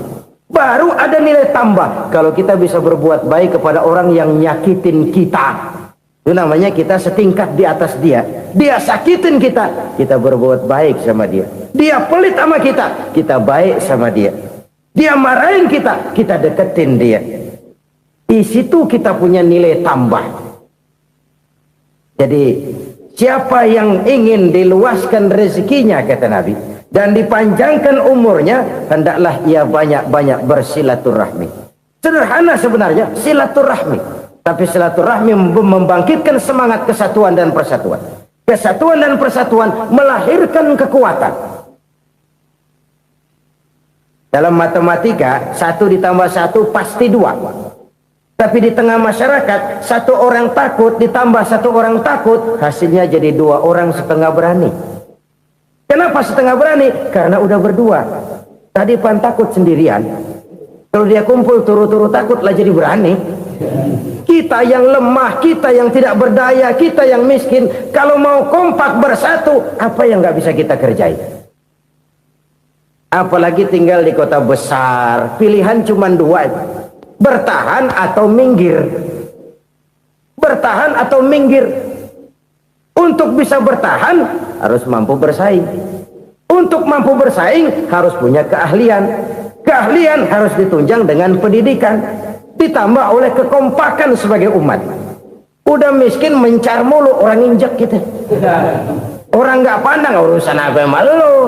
Speaker 1: Baru ada nilai tambah kalau kita bisa berbuat baik kepada orang yang nyakitin kita. Itu namanya kita setingkat di atas dia. Dia sakitin kita, kita berbuat baik sama dia. Dia pelit sama kita, kita baik sama dia. Dia marahin kita, kita deketin dia. Di situ kita punya nilai tambah. Jadi siapa yang ingin diluaskan rezekinya kata Nabi dan dipanjangkan umurnya, hendaklah ia banyak-banyak bersilaturahmi. Sederhana sebenarnya silaturahmi, tapi silaturahmi membangkitkan semangat kesatuan dan persatuan. Kesatuan dan persatuan melahirkan kekuatan. Dalam matematika 1 ditambah 1 pasti 2. Tapi di tengah masyarakat 1 orang takut ditambah 1 orang takut, hasilnya jadi 2 orang setengah berani. Kenapa setengah berani? Karena udah berdua. Tadi pan takut sendirian. Kalau dia kumpul turu-turu takutlah jadi berani. Kita yang lemah, kita yang tidak berdaya, kita yang miskin, kalau mau kompak bersatu, apa yang nggak bisa kita kerjain? Apalagi tinggal di kota besar, pilihan cuma 2. Bertahan atau minggir. Bertahan atau minggir. Untuk bisa bertahan harus mampu bersaing. Untuk mampu bersaing harus punya keahlian. Keahlian harus ditunjang dengan pendidikan, ditambah oleh kekompakan sebagai umat. Udah miskin mencar mulu, orang injek kita. Orang nggak pandang urusan apa malu.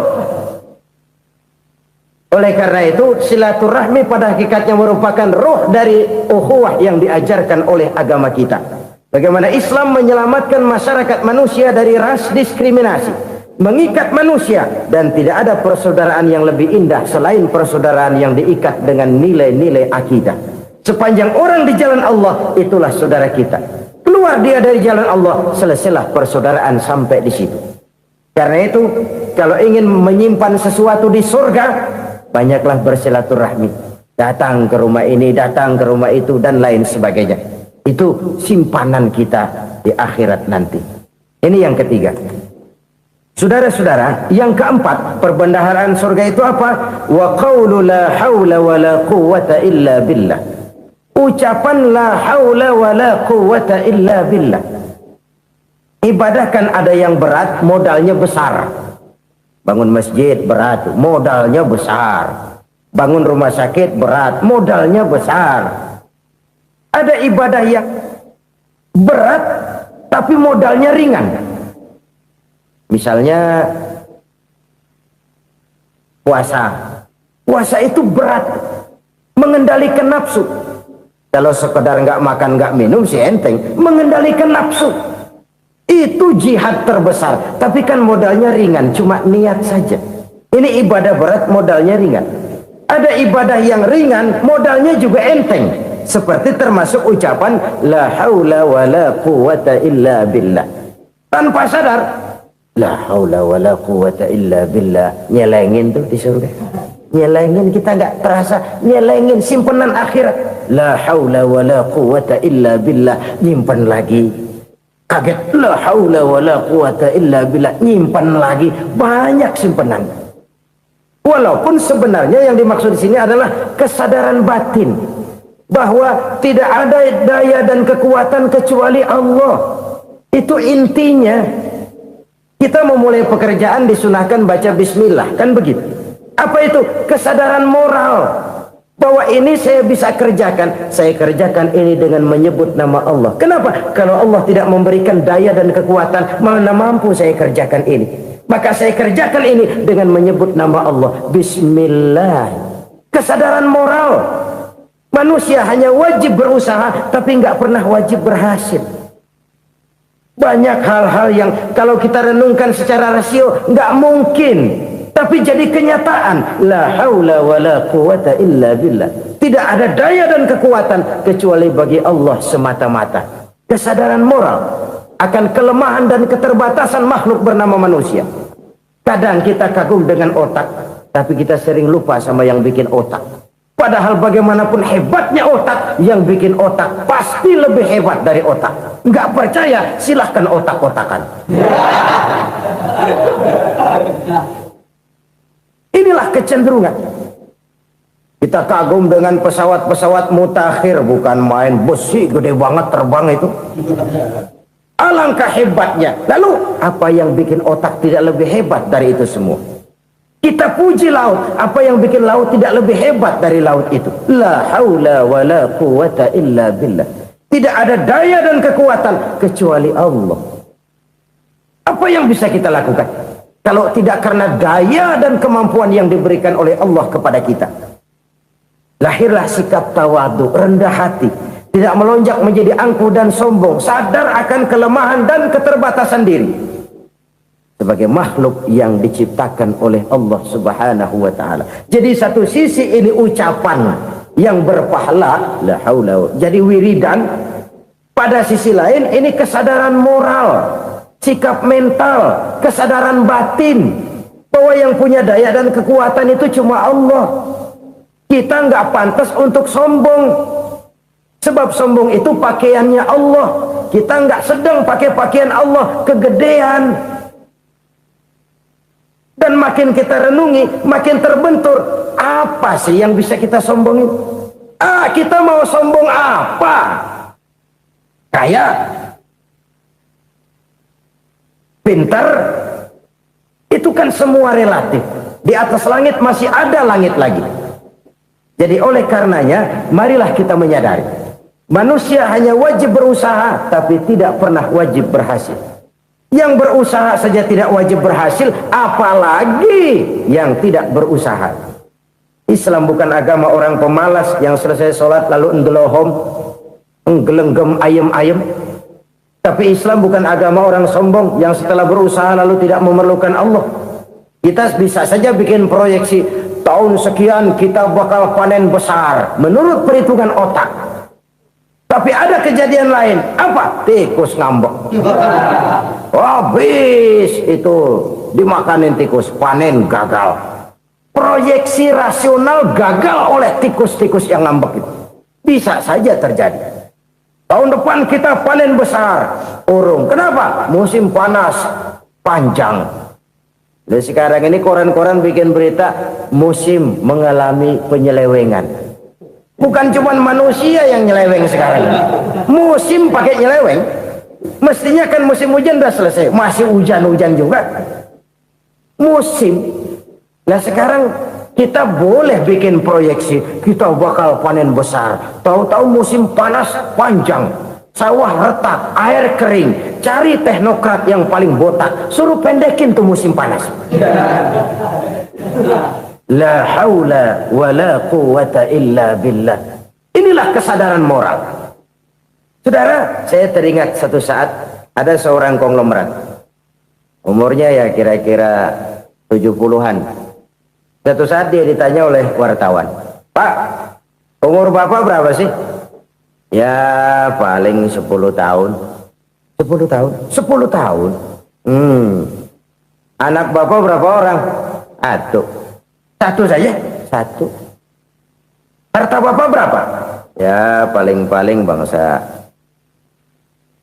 Speaker 1: Oleh karena itu silaturahmi pada hakikatnya merupakan roh dari ukhuwah yang diajarkan oleh agama kita. Bagaimana Islam menyelamatkan masyarakat manusia dari ras diskriminasi, mengikat manusia, dan tidak ada persaudaraan yang lebih indah selain persaudaraan yang diikat dengan nilai-nilai akidah. Sepanjang orang di jalan Allah, itulah saudara kita. Keluar dia dari jalan Allah, selesailah persaudaraan sampai di situ. Karena itu, kalau ingin menyimpan sesuatu di surga, banyaklah bersilaturahmi. Datang ke rumah ini, datang ke rumah itu, dan lain sebagainya. Itu simpanan kita di akhirat nanti. Ini yang ketiga. Saudara-saudara, yang keempat, perbendaharaan surga itu apa? Wa qawlu la hawla wa la quwwata illa billah. Ucapan la hawla wa la quwwata illa billah. Ibadah kan ada yang berat, modalnya besar. Bangun masjid berat, modalnya besar. Bangun rumah sakit berat, modalnya besar. Ada ibadah yang berat, tapi modalnya ringan. Misalnya puasa. Puasa itu berat, mengendalikan nafsu. Kalau sekedar nggak makan nggak minum sih enteng, mengendalikan nafsu itu jihad terbesar. Tapi kan modalnya ringan, cuma niat saja. Ini ibadah berat, modalnya ringan. Ada ibadah yang ringan, modalnya juga enteng. Seperti termasuk ucapan la haula wa la quwwata illa billah. Tanpa sadar, la haula wa la quwwata illa billah, nyelengin tuh di surga. Nyelengin, kita nggak terasa, nyelengin simpenan akhirat. La haula wa la quwwata illa billah, nyimpan lagi. Kaget, la haula wa la quwwata illa billah, nyimpan lagi. Banyak simpenan. Walaupun sebenarnya yang dimaksud di sini adalah kesadaran batin bahwa tidak ada daya dan kekuatan kecuali Allah. Itu intinya. Kita memulai pekerjaan disunahkan baca bismillah, kan begitu. Apa itu? Kesadaran moral Bahwa ini saya bisa kerjakan. Saya kerjakan ini dengan menyebut nama Allah. Kenapa? Kalau Allah tidak memberikan daya dan kekuatan, mana mampu saya kerjakan ini. Maka saya kerjakan ini dengan menyebut nama Allah. Bismillah. Kesadaran moral. Manusia hanya wajib berusaha, tapi nggak pernah wajib berhasil. Banyak hal-hal yang kalau kita renungkan secara rasio nggak mungkin, tapi jadi kenyataan. La haula wa la quwata illa billah. Tidak ada daya dan kekuatan kecuali bagi Allah semata-mata. Kesadaran moral akan kelemahan dan keterbatasan makhluk bernama manusia. Kadang kita kagum dengan otak, tapi kita sering lupa sama yang bikin otak. Padahal bagaimanapun hebatnya otak, yang bikin otak pasti lebih hebat dari otak. Nggak percaya, silahkan otak-otakan. Inilah kecenderungan. Kita kagum dengan pesawat-pesawat mutakhir, bukan main, besi gede banget terbang itu. Alangkah hebatnya. Lalu apa yang bikin otak tidak lebih hebat dari itu semua? Kita puji laut, apa yang bikin laut tidak lebih hebat dari laut itu? La haula wa la quwata illa billah. Tidak ada daya dan kekuatan kecuali Allah. Apa yang bisa kita lakukan kalau tidak karena daya dan kemampuan yang diberikan oleh Allah kepada kita? Lahirlah sikap tawadu, rendah hati, tidak melonjak menjadi angkuh dan sombong, sadar akan kelemahan dan keterbatasan diri. Sebagai makhluk yang diciptakan oleh Allah Subhanahu wa ta'ala. Jadi satu sisi ini ucapan yang berpahala, la haula, jadi wiridan. Pada sisi lain ini kesadaran moral, sikap mental, kesadaran batin, bahwa yang punya daya dan kekuatan itu cuma Allah. Kita nggak pantas untuk sombong, sebab sombong itu pakaiannya Allah. Kita nggak sedang pakai pakaian Allah, kegedean. Dan makin kita renungi, makin terbentur. Apa sih yang bisa kita sombongin? Kita mau sombong apa? Kaya? Pintar? Itu kan semua relatif. Di atas langit masih ada langit lagi. Jadi oleh karenanya, marilah kita menyadari. Manusia hanya wajib berusaha, tapi tidak pernah wajib berhasil. Yang berusaha saja tidak wajib berhasil, apalagi yang tidak berusaha. Islam bukan agama orang pemalas yang selesai sholat lalu endelohom, enggelenggem ayem-ayem. Tapi Islam bukan agama orang sombong yang setelah berusaha lalu tidak memerlukan Allah. Kita bisa saja bikin proyeksi, tahun sekian kita bakal panen besar menurut perhitungan otak. Tapi ada kejadian lain. Apa? Tikus ngambek. Habis itu dimakanin tikus, panen gagal. Proyeksi rasional gagal oleh tikus-tikus yang ngambek itu. Bisa saja terjadi. Tahun depan kita panen besar, urung. Kenapa? Musim panas panjang. Dan sekarang ini koran-koran bikin berita musim mengalami penyelewengan. Bukan cuma manusia yang nyeleweng sekarang. Musim pakai nyeleweng. Mestinya kan musim hujan udah selesai, masih hujan-hujan juga. Musim. Nah sekarang kita boleh bikin proyeksi, kita bakal panen besar. Tahu-tahu musim panas panjang, sawah retak, air kering. Cari teknokrat yang paling botak, suruh pendekin tuh musim panas. La haula wa la quwata illa billah. Inilah kesadaran moral. Saudara, saya teringat satu saat ada seorang konglomerat. Umurnya ya kira-kira 70-an. Satu saat dia ditanya oleh wartawan, "Pak, umur Bapak berapa sih?" "Ya paling 10 tahun." 10 tahun? 10 tahun? Anak Bapak berapa orang? Satu saja? Satu. Harta Bapak berapa? Ya paling-paling bangsa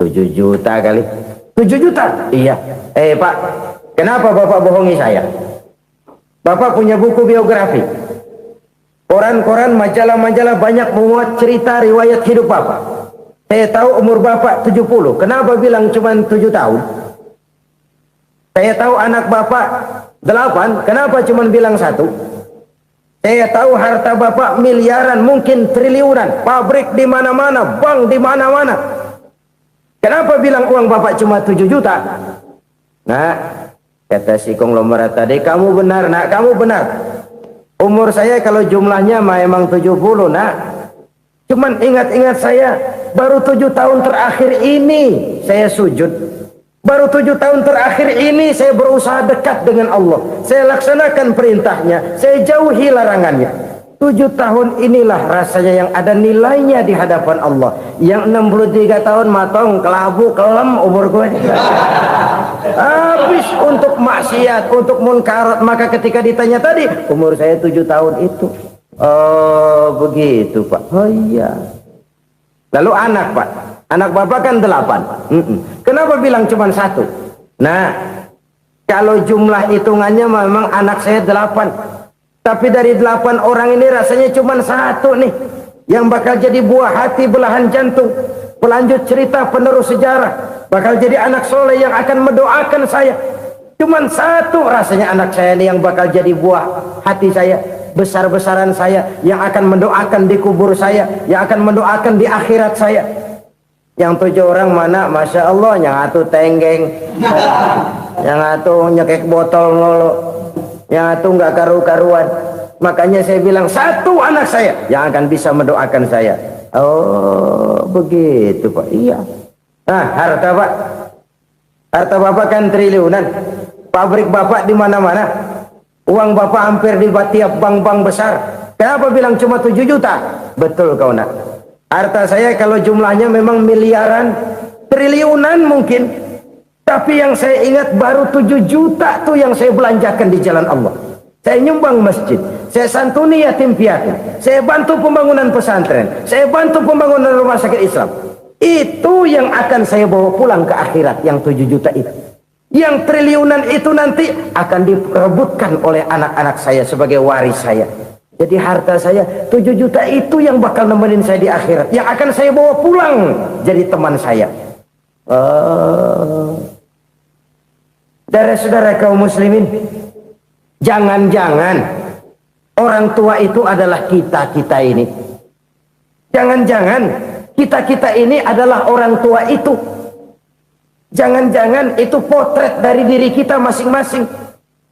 Speaker 1: 7 juta kali. 7 juta? Iya. Pak, kenapa Bapak bohongi saya? Bapak punya buku biografi. Koran-koran, majalah-majalah banyak memuat cerita riwayat hidup Bapak. Saya tahu umur Bapak 70. Kenapa bilang cuma 7 tahun? Saya tahu anak Bapak 8. Kenapa cuma bilang 1? Saya tahu harta bapak miliaran, mungkin triliunan, pabrik di mana-mana, bank di mana-mana. Kenapa bilang uang bapak cuma 7 juta? Nah, kata si konglomerat tadi, kamu benar nak, kamu benar. Umur saya kalau jumlahnya memang 70 nak. Cuman ingat-ingat saya, baru 7 tahun terakhir ini saya sujud. Baru 7 tahun terakhir ini saya berusaha dekat dengan Allah. Saya laksanakan perintahnya, saya jauhi larangannya. 7 tahun inilah rasanya yang ada nilainya di hadapan Allah. Yang 63 tahun matong, kelabu, kelem umur gue. Habis untuk maksiat, untuk munkarat. Maka ketika ditanya tadi, umur saya 7 tahun itu. Oh begitu Pak. Oh iya. Lalu anak Pak, anak bapak kan 8. Kenapa bilang cuma 1? Nah, kalau jumlah hitungannya memang anak saya 8. Tapi dari 8 orang ini rasanya cuma 1 nih yang bakal jadi buah hati, belahan jantung, pelanjut cerita, penerus sejarah, bakal jadi anak soleh yang akan mendoakan saya. Cuma 1 rasanya anak saya ini yang bakal jadi buah hati saya, besar-besaran saya, yang akan mendoakan di kubur saya, yang akan mendoakan di akhirat saya. Yang 7 orang mana, masya Allah, yang atu tenggeng, yang atu nyekek botol ngolo, yang atu nggak karu-karuan. Makanya saya bilang 1 anak saya yang akan bisa mendoakan saya. Oh begitu Pak. Iya. Nah harta Pak, harta bapak kan triliunan, pabrik bapak di mana-mana, uang bapak hampir di tiap bank-bank besar. Kenapa bilang cuma 7 juta? Betul kau nak. Harta saya kalau jumlahnya memang miliaran, triliunan mungkin. Tapi yang saya ingat baru 7 juta tuh yang saya belanjakan di jalan Allah. Saya nyumbang masjid, saya santuni yatim piatu, saya bantu pembangunan pesantren, saya bantu pembangunan rumah sakit Islam. Itu yang akan saya bawa pulang ke akhirat, yang 7 juta itu. Yang triliunan itu nanti akan diperebutkan oleh anak-anak saya sebagai waris saya. Jadi harta saya 7 juta itu yang bakal nemenin saya di akhirat, yang akan saya bawa pulang jadi teman saya. Saudara-saudara kaum muslimin, jangan-jangan orang tua itu adalah kita-kita ini. Jangan-jangan kita-kita ini adalah orang tua itu. Jangan-jangan itu potret dari diri kita masing-masing.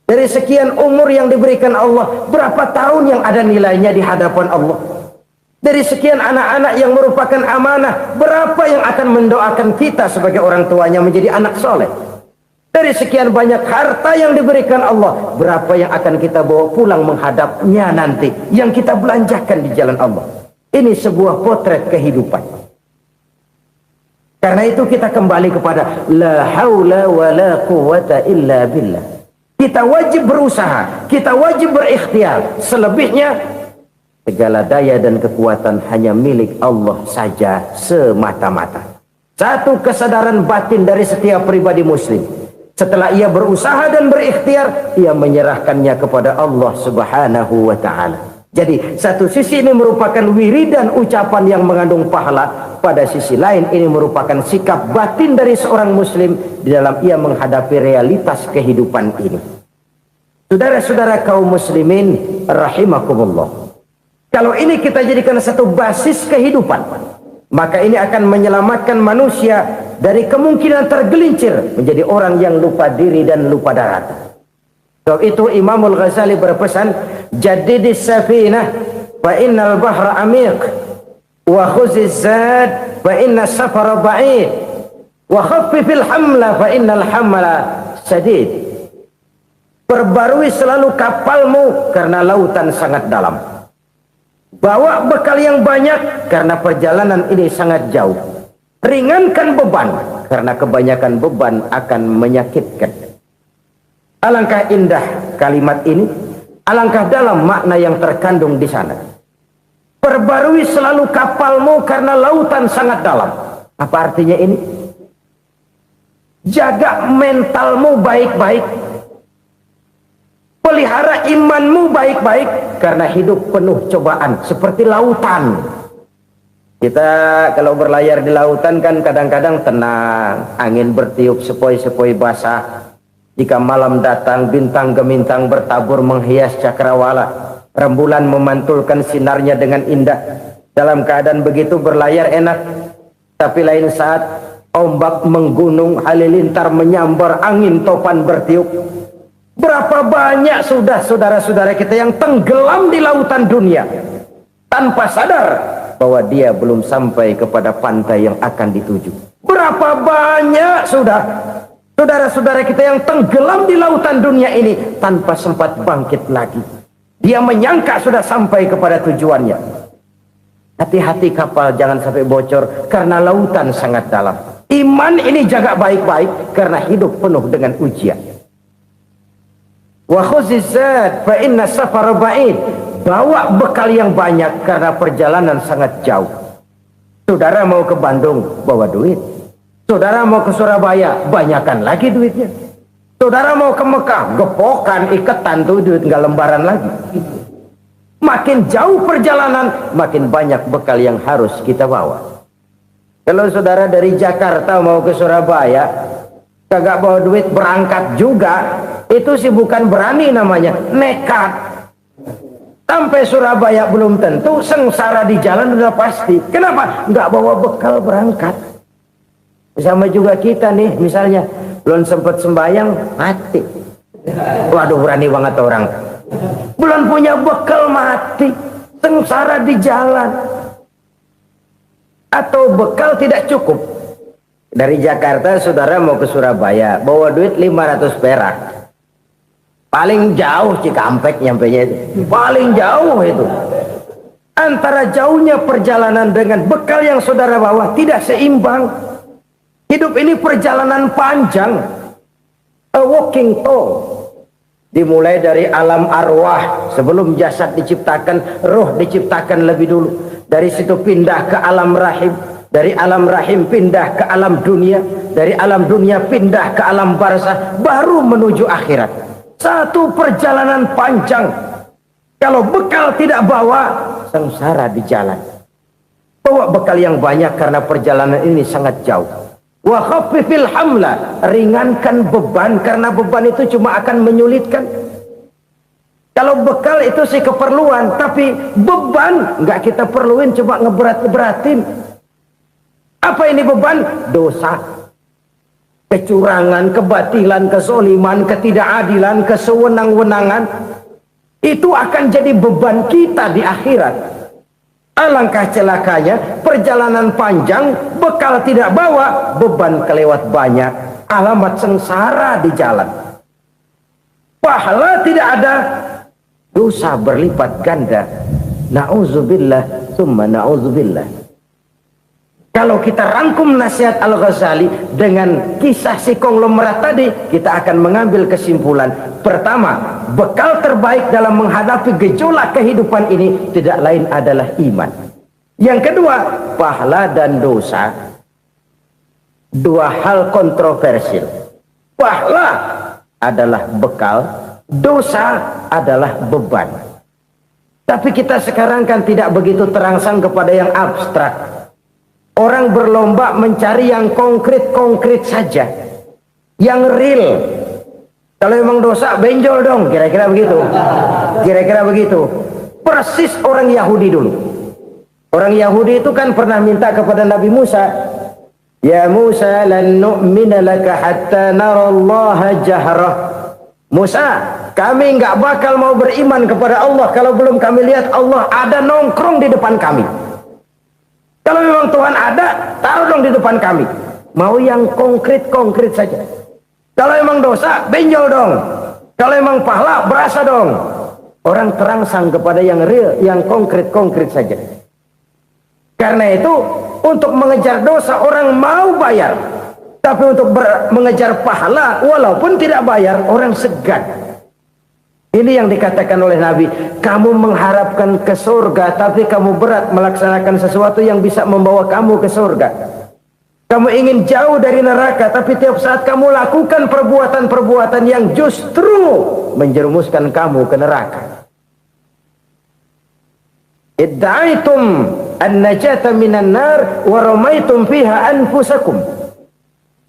Speaker 1: Dari sekian umur yang diberikan Allah, berapa tahun yang ada nilainya di hadapan Allah? Dari sekian anak-anak yang merupakan amanah, berapa yang akan mendoakan kita sebagai orang tuanya menjadi anak soleh? Dari sekian banyak harta yang diberikan Allah, berapa yang akan kita bawa pulang menghadapnya nanti, yang kita belanjakan di jalan Allah? Ini sebuah potret kehidupan. Karena itu kita kembali kepada la haula wa la quwata illa billah. Kita wajib berusaha, kita wajib berikhtiar. Selebihnya segala daya dan kekuatan hanya milik Allah saja semata-mata. Satu kesadaran batin dari setiap pribadi muslim. Setelah ia berusaha dan berikhtiar, ia menyerahkannya kepada Allah Subhanahu wa ta'ala. Jadi satu sisi ini merupakan wiridan ucapan yang mengandung pahala, pada sisi lain ini merupakan sikap batin dari seorang muslim di dalam ia menghadapi realitas kehidupan ini. Saudara-saudara kaum muslimin rahimakumullah, kalau ini kita jadikan satu basis kehidupan, maka ini akan menyelamatkan manusia dari kemungkinan tergelincir menjadi orang yang lupa diri dan lupa darat. Sebab itu Imamul Ghazali berpesan, jadidis safinah fa innal bahra amiq, wa khuziz zad fa inna safara ba'id, wa khaffifil hamla fa innal hamla sadid. Perbarui selalu kapalmu karena lautan sangat dalam. Bawa bekal yang banyak karena perjalanan ini sangat jauh. Ringankan beban karena kebanyakan beban akan menyakitkan. Alangkah indah kalimat ini, alangkah dalam makna yang terkandung di sana. Perbarui selalu kapalmu karena lautan sangat dalam. Apa artinya ini? Jaga mentalmu baik-baik. Pelihara imanmu baik-baik karena hidup penuh cobaan seperti lautan. Kita kalau berlayar di lautan kan kadang-kadang tenang, angin bertiup sepoi-sepoi basah. Jika malam datang bintang gemintang bertabur menghias cakrawala. Rembulan memantulkan sinarnya dengan indah. Dalam keadaan begitu berlayar enak. Tapi lain saat ombak menggunung, halilintar menyambar, angin topan bertiup. Berapa banyak sudah saudara-saudara kita yang tenggelam di lautan dunia tanpa sadar bahwa dia belum sampai kepada pantai yang akan dituju. Berapa banyak sudah saudara-saudara kita yang tenggelam di lautan dunia ini tanpa sempat bangkit lagi. Dia menyangka sudah sampai kepada tujuannya. Hati-hati kapal jangan sampai bocor karena lautan sangat dalam. Iman ini jaga baik-baik karena hidup penuh dengan ujian. Wa khuzizat fa inna safara ba'id. Bawa bekal yang banyak karena perjalanan sangat jauh. Saudara mau ke Bandung, bawa duit. Saudara mau ke Surabaya, banyakan lagi duitnya. Saudara mau ke Mekah, gepokan, iketan tuh duit nggak lembaran lagi. Makin jauh perjalanan, makin banyak bekal yang harus kita bawa. Kalau saudara dari Jakarta mau ke Surabaya, kagak bawa duit berangkat juga, itu sih bukan berani namanya, nekat. Sampai Surabaya belum tentu, sengsara di jalan udah pasti. Kenapa? Nggak bawa bekal berangkat. Sama juga kita nih, misalnya belum sempat sembahyang, mati. Waduh, berani banget orang. Belum punya bekal, mati. Sengsara di jalan. Atau bekal tidak cukup. Dari Jakarta saudara mau ke Surabaya, bawa duit 500 perak. Paling jauh Cikampek nyampenya itu. Paling jauh itu. Antara jauhnya perjalanan dengan bekal yang saudara bawa tidak seimbang. Hidup ini perjalanan panjang. A walking tour. Dimulai dari alam arwah, sebelum jasad diciptakan, roh diciptakan lebih dulu. Dari situ pindah ke alam rahim, dari alam rahim pindah ke alam dunia, dari alam dunia pindah ke alam barzah, baru menuju akhirat. Satu perjalanan panjang. Kalau bekal tidak bawa, sengsara di jalan. Bawa bekal yang banyak karena perjalanan ini sangat jauh. Wa khaffifil hamla, ringankan beban karena beban itu cuma akan menyulitkan. Kalau bekal itu sih keperluan, tapi beban nggak kita perluin, cuma ngeberat-beratin. Apa ini beban? Dosa, kecurangan, kebatilan, kezoliman, ketidakadilan, kesewenang-wenangan. Itu akan jadi beban kita di akhirat. Alangkah celakanya, perjalanan panjang, bekal tidak bawa, beban kelewat banyak, alamat sengsara di jalan. Pahala tidak ada, dosa berlipat ganda. Na'udzubillah, summa na'udzubillah. Kalau kita rangkum nasihat Al-Ghazali dengan kisah si konglomerat tadi, kita akan mengambil kesimpulan. Pertama, bekal terbaik dalam menghadapi gejolak kehidupan ini tidak lain adalah iman. Yang kedua, pahala dan dosa. Dua hal kontroversial. Pahala adalah bekal, dosa adalah beban. Tapi kita sekarang kan tidak begitu terangsang kepada yang abstrak. Orang berlomba mencari yang konkret-konkret saja, yang real. Kalau memang dosa, benjol dong, kira-kira begitu. Kira-kira begitu. Persis orang Yahudi dulu. Orang Yahudi itu kan pernah minta kepada Nabi Musa, Ya Musa, lan nu'mina laka hatta narallaha jahrah. Musa, kami nggak bakal mau beriman kepada Allah kalau belum kami lihat Allah ada nongkrong di depan kami. Kalau memang Tuhan ada, taruh dong di depan kami. Mau yang konkret-konkret saja. Kalau memang dosa, benjol dong. Kalau memang pahala, berasa dong. Orang terangsang kepada yang real, yang konkret-konkret saja. Karena itu, untuk mengejar dosa, orang mau bayar. Tapi untuk mengejar pahala, walaupun tidak bayar, orang segan. Ini yang dikatakan oleh Nabi, kamu mengharapkan ke surga, tapi kamu berat melaksanakan sesuatu yang bisa membawa kamu ke surga. Kamu ingin jauh dari neraka, tapi tiap saat kamu lakukan perbuatan-perbuatan yang justru menjerumuskan kamu ke neraka. Idda'aitum an-najata minan nar wa ramaitum fiha anfusakum.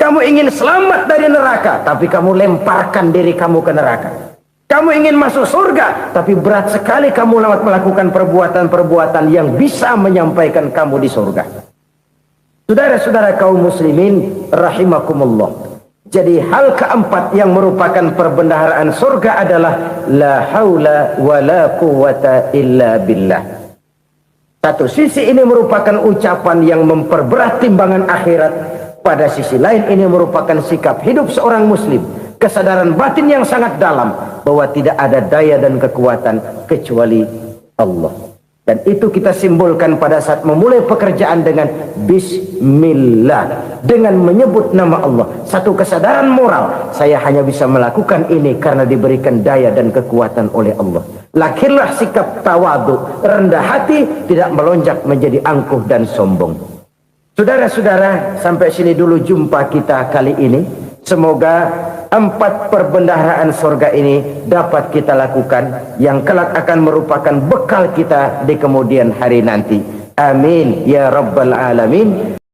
Speaker 1: Kamu ingin selamat dari neraka, tapi kamu lemparkan diri kamu ke neraka. Kamu ingin masuk surga, tapi berat sekali kamu melakukan perbuatan-perbuatan yang bisa menyampaikan kamu di surga. Saudara-saudara kaum muslimin rahimakumullah. Jadi hal keempat yang merupakan perbendaharaan surga adalah la haula wa la quwwata illa billah. Satu sisi ini merupakan ucapan yang memperberat timbangan akhirat. Pada sisi lain ini merupakan sikap hidup seorang muslim. Kesadaran batin yang sangat dalam bahwa tidak ada daya dan kekuatan kecuali Allah. Dan itu kita simbolkan pada saat memulai pekerjaan dengan Bismillah, dengan menyebut nama Allah. Satu kesadaran moral, saya hanya bisa melakukan ini karena diberikan daya dan kekuatan oleh Allah. Lahirlah sikap tawadu, rendah hati, tidak melonjak menjadi angkuh dan sombong. Saudara-saudara, sampai sini dulu jumpa kita kali ini. Semoga 4 perbendaharaan surga ini dapat kita lakukan, yang kelak akan merupakan bekal kita di kemudian hari nanti. Amin ya rabbal alamin.